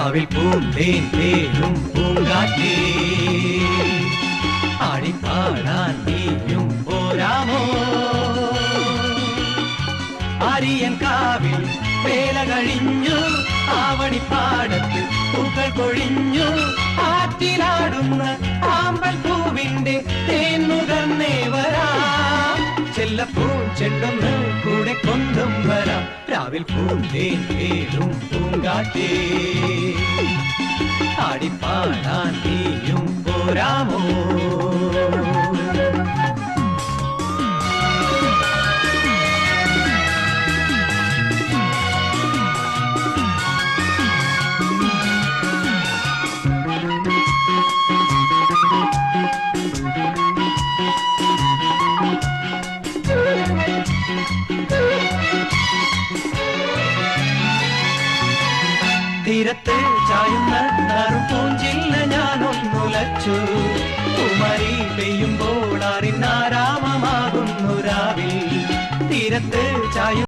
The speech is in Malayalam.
രാവിൽ പൂന്തേൻ തേനും പൂങ്കാറ്റേ ആടിപ്പാടാൻ നീയും പോരാമോ ആര്യൻ കാവിൽ വേല കഴിഞ്ഞു ആവണിപ്പാടത്ത് പൂക്കൾ കൊഴിഞ്ഞു ആറ്റിലാടുന്ന ആമ്പൽ പൂവിന്റെ തേൻ നുകർന്നേ വരാം ചെല്ലപ്പൂൻ ചെണ്ടൊന്ന് കൂടെ കൊണ്ടും വരാം രാവിൽ പൂന്തേൻ തേനും പൂങ്കാറ്റേ ആടിപ്പാടാൻ നീയും പോരാമോ തീരത്ത് ചായുന്ന നറുപൂഞ്ചില്ല ഞാനൊന്നുലച്ചു കുമരി പെയ്യുമ്പോൾ അറിനാരാമമാകുന്നു രാവിൽ തീരത്ത് ചായ